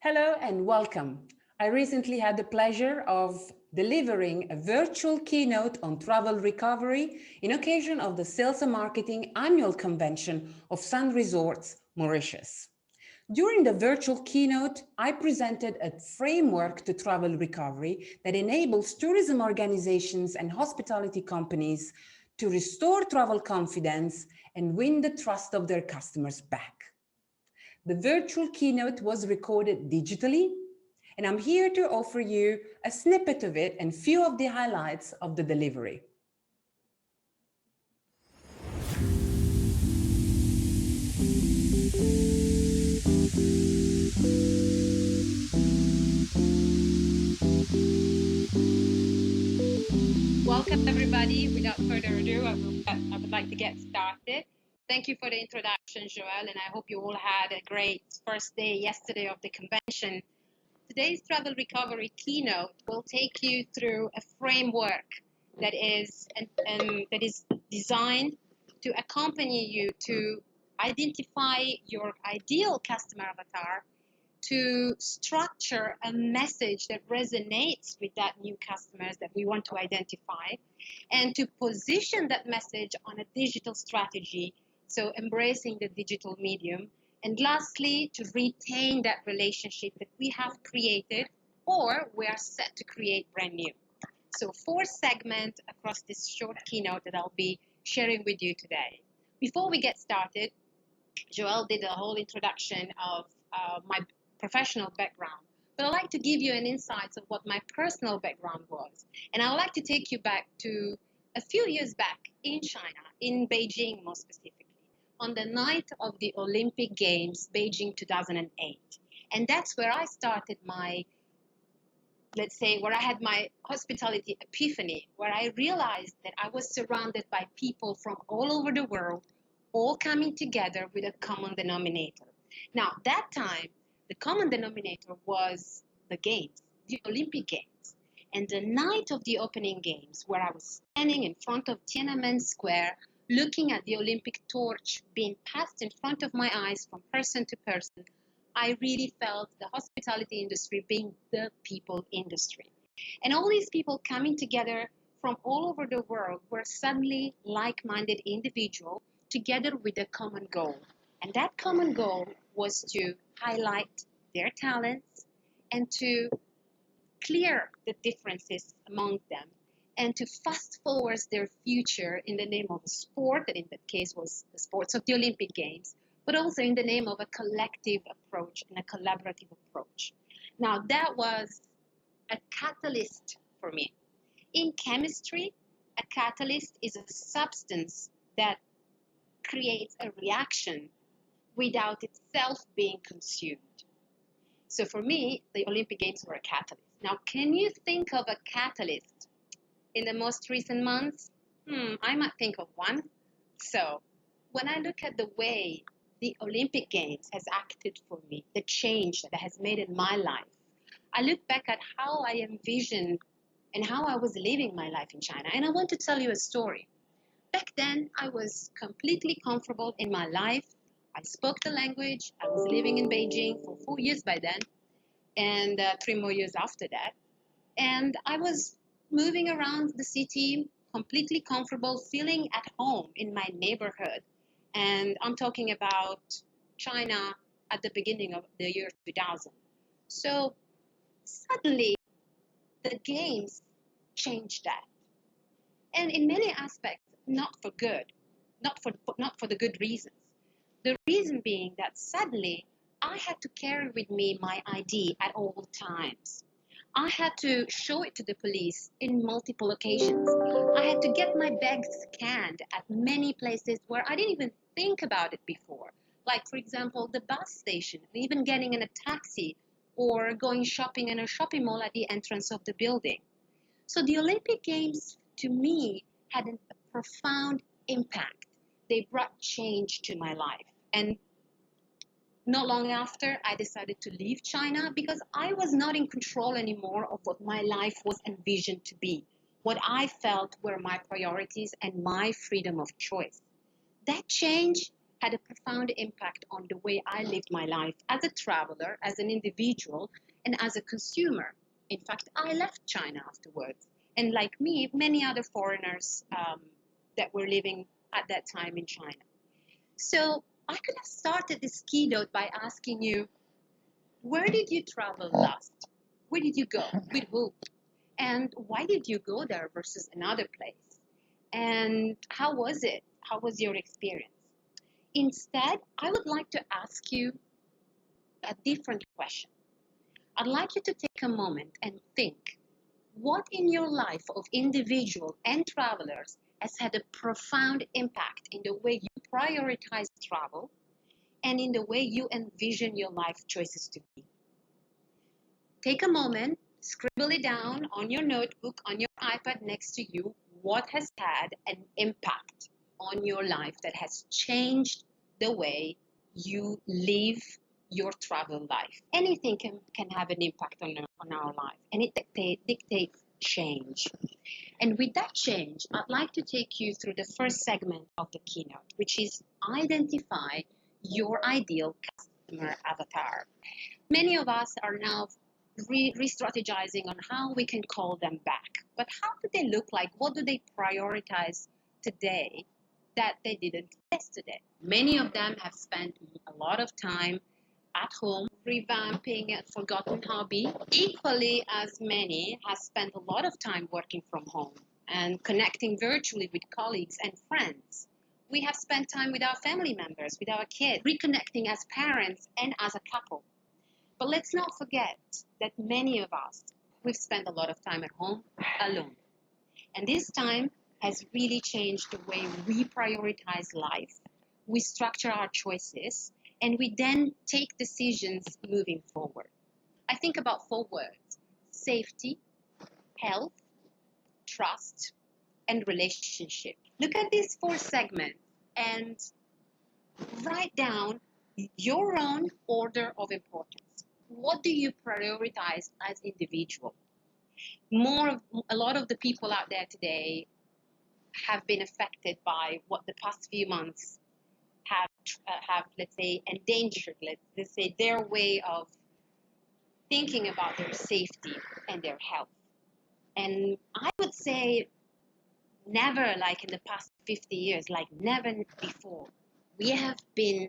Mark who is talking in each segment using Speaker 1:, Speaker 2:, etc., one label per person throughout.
Speaker 1: Hello and welcome. I recently had the pleasure of delivering a virtual keynote on travel recovery in occasion of the Sales and Marketing Annual Convention of Sun Resorts, Mauritius. During the virtual keynote, I presented a framework to travel recovery that enables tourism organizations and hospitality companies to restore travel confidence and win the trust of their customers back. The virtual keynote was recorded digitally, and I'm here to offer you a snippet of it and few of the highlights of the delivery.
Speaker 2: Welcome everybody. Without further ado, I would like to get started. Thank you for the introduction, Joelle, and I hope you all had a great first day yesterday of the convention. Today's travel recovery keynote will take you through a framework that is designed to accompany you to identify your ideal customer avatar, to structure a message that resonates with that new customers that we want to identify, and to position that message on a digital strategy, so embracing the digital medium, and lastly, to retain that relationship that we have created or we are set to create brand new. So 4 segments across this short keynote that I'll be sharing with you today. Before we get started, Joelle did a whole introduction of my professional background, but I'd like to give you an insight of what my personal background was. And I would like to take you back to a few years back in China, in Beijing more specifically, on the night of the Olympic Games, Beijing 2008. And that's where I started my, where I had my hospitality epiphany, where I realized that I was surrounded by people from all over the world, all coming together with a common denominator. Now, that time, the common denominator was the games, the Olympic Games. And the night of the opening games, where I was standing in front of Tiananmen Square, looking at the Olympic torch being passed in front of my eyes from person to person, I really felt the hospitality industry being the people industry. And all these people coming together from all over the world were suddenly like-minded individuals together with a common goal. And that common goal was to highlight their talents and to clear the differences among them and to fast forward their future in the name of a sport, that in that case was the sports of the Olympic Games, but also in the name of a collective approach and a collaborative approach. Now, that was a catalyst for me. In chemistry, a catalyst is a substance that creates a reaction without itself being consumed. So for me, the Olympic Games were a catalyst. Now, can you think of a catalyst in the most recent months? I might think of one. So when I look at the way the Olympic Games has acted for me, the change that it has made in my life, I look back at how I envisioned and how I was living my life in China. And I want to tell you a story. Back then, I was completely comfortable in my life. I spoke the language. I was living in Beijing for 4 years by then, and 3 more years after that. And I was moving around the city, completely comfortable, feeling at home in my neighborhood. And I'm talking about China at the beginning of the year 2000. So suddenly, the games changed that. And in many aspects, not for good, not for the good reasons. The reason being that suddenly I had to carry with me my ID at all times. I had to show it to the police in multiple occasions. I had to get my bag scanned at many places where I didn't even think about it before. Like, for example, the bus station, even getting in a taxi or going shopping in a shopping mall at the entrance of the building. So the Olympic Games, to me, had a profound impact. They brought change to my life. And not long after, I decided to leave China because I was not in control anymore of what my life was envisioned to be, what I felt were my priorities and my freedom of choice. That change had a profound impact on the way I lived my life as a traveler, as an individual, and as a consumer. In fact, I left China afterwards. And like me, many other foreigners that were living at that time in China. So I could have started this keynote by asking you, where did you travel last? Where did you go? With who? And why did you go there versus another place? And how was it? How was your experience? Instead, I would like to ask you a different question. I'd like you to take a moment and think, what in your life of individual and travelers has had a profound impact in the way you prioritize travel and in the way you envision your life choices to be? Take a moment, scribble it down on your notebook, on your iPad next to you, what has had an impact on your life that has changed the way you live your travel life. Anything can have an impact on our life, and it dictates change. And with that change, I'd like to take you through the first segment of the keynote, which is identify your ideal customer avatar. Many of us are now re-strategizing on how we can call them back. But how do they look like? What do they prioritize today that they didn't yesterday? Many of them have spent a lot of time at home revamping a forgotten hobby. Equally as many have spent a lot of time working from home and connecting virtually with colleagues and friends. We have spent time with our family members, with our kids, reconnecting as parents and as a couple. But let's not forget that many of us, we've spent a lot of time at home alone. And this time has really changed the way we prioritize life, we structure our choices, and we then take decisions moving forward. I think about 4 words: safety, health, trust, and relationship. Look at these 4 segments and write down your own order of importance. What do you prioritize as individual? A lot of the people out there today have been affected by what the past few months have let's say, endangered, let's say, their way of thinking about their safety and their health. And I would say never, like in the past 50 years, like never before, we have been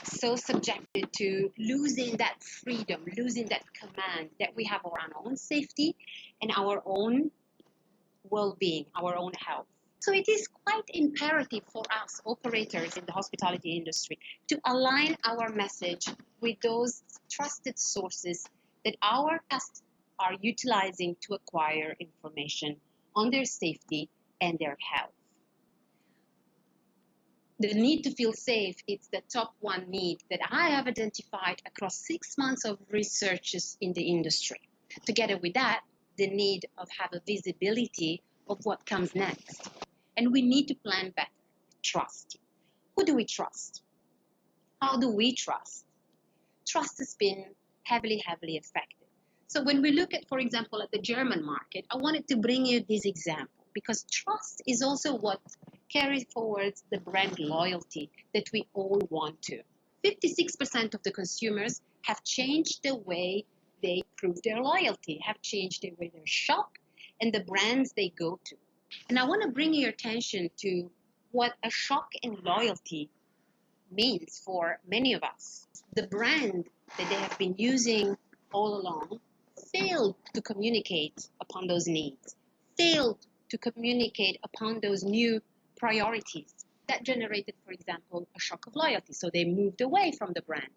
Speaker 2: so subjected to losing that freedom, losing that command that we have over our own safety and our own well-being, our own health. So it is quite imperative for us operators in the hospitality industry to align our message with those trusted sources that our customers are utilizing to acquire information on their safety and their health. The need to feel safe is the top 1 need that I have identified across 6 months of researches in the industry. Together with that, the need of have a visibility of what comes next. And we need to plan better. Trust. Who do we trust? How do we trust? Trust has been heavily affected. So when we look at, for example, at the German market, I wanted to bring you this example because trust is also what carries forward the brand loyalty that we all want to. 56% of the consumers have changed the way they prove their loyalty, have changed the way they shop and the brands they go to. And I want to bring your attention to what a shock in loyalty means for many of us. The brand that they have been using all along failed to communicate upon those needs, failed to communicate upon those new priorities. That generated, for example, a shock of loyalty. So they moved away from the brand.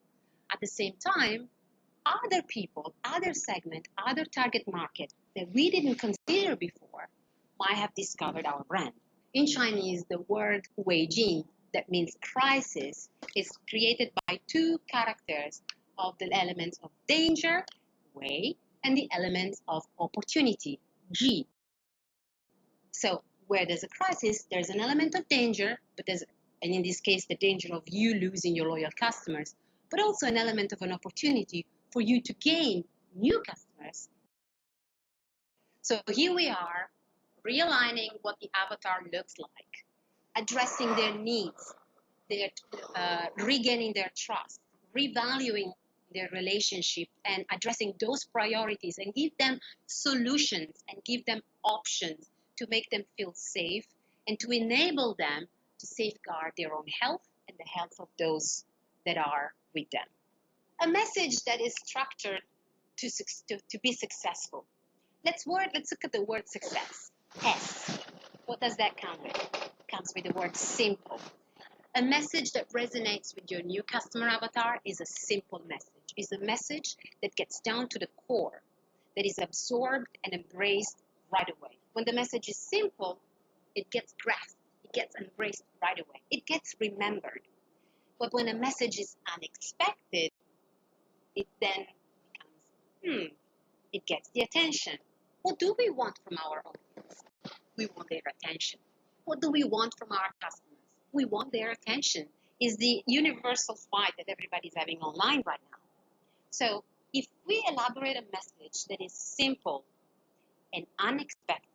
Speaker 2: At the same time, other people, other segment, other target market that we didn't consider before might have discovered our brand. In Chinese, the word Wei Jin, that means crisis, is created by 2 characters of the elements of danger, Wei, and the elements of opportunity, Ji. So where there's a crisis, there's an element of danger, and in this case, the danger of you losing your loyal customers, but also an element of an opportunity for you to gain new customers. So here we are, realigning what the avatar looks like, addressing their needs, regaining their trust, revaluing their relationship, and addressing those priorities, and give them solutions and give them options to make them feel safe and to enable them to safeguard their own health and the health of those that are with them. A message that is structured to be successful. Let's look at the word success. S. What does that come with? It comes with the word simple. A message that resonates with your new customer avatar is a simple message. It's a message that gets down to the core, that is absorbed and embraced right away. When the message is simple, it gets grasped, it gets embraced right away, it gets remembered. But when a message is unexpected, it then becomes, it gets the attention. What do we want from our audience? We want their attention. What do we want from our customers? We want their attention. Is the universal fight that everybody's having online right now. So if we elaborate a message that is simple and unexpected,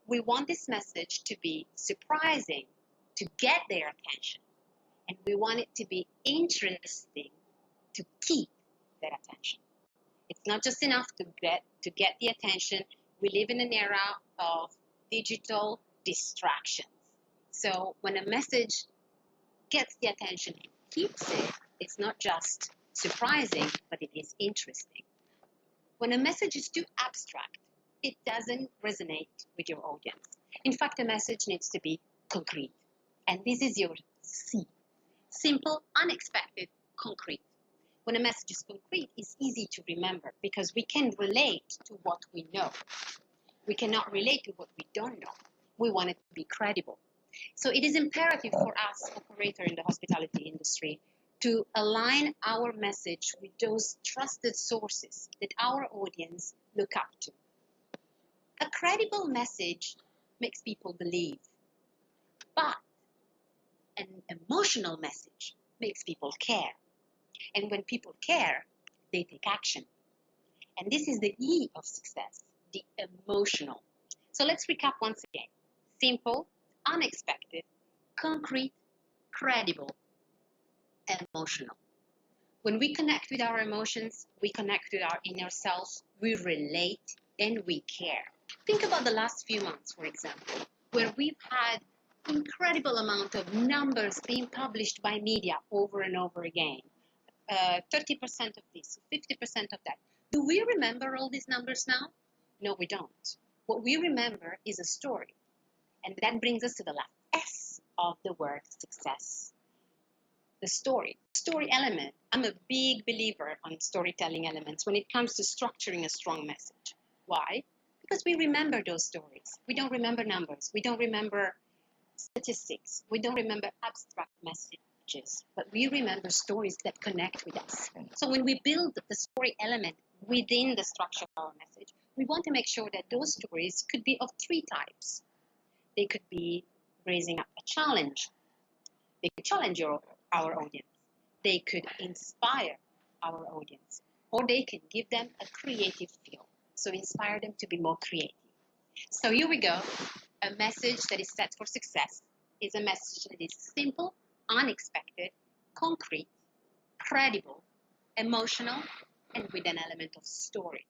Speaker 2: we want this message to be surprising, to get their attention. And we want it to be interesting to keep that attention. It's not just enough to get the attention. We live in an era of digital distractions. So when a message gets the attention, keeps it, it's not just surprising, but it is interesting. When a message is too abstract, it doesn't resonate with your audience. In fact, a message needs to be concrete. And this is your C. Simple, unexpected, concrete. When a message is concrete, it's easy to remember because we can relate to what we know. We cannot relate to what we don't know. We want it to be credible. So it is imperative for us, operator in the hospitality industry, to align our message with those trusted sources that our audience look up to. A credible message makes people believe, but an emotional message makes people care. And when people care, they take action. And this is the E of success, the emotional. So let's recap once again. Simple, unexpected, concrete, credible, emotional. When we connect with our emotions, we connect with our inner selves, we relate, and we care. Think about the last few months, for example, where we've had incredible amount of numbers being published by media over and over again. 30% of this, 50% of that. Do we remember all these numbers now? No, we don't. What we remember is a story. And that brings us to the last S of the word success. The story. Story element. I'm a big believer on storytelling elements when it comes to structuring a strong message. Why? Because we remember those stories. We don't remember numbers. We don't remember statistics. We don't remember abstract messages. But we remember stories that connect with us. So when we build the story element within the structure of our message, we want to make sure that those stories could be of three types. They could be raising up a challenge. They could challenge our audience. They could inspire our audience. Or they can give them a creative feel. So inspire them to be more creative. So here we go. A message that is set for success is a message that is simple, unexpected, concrete, credible, emotional, and with an element of story.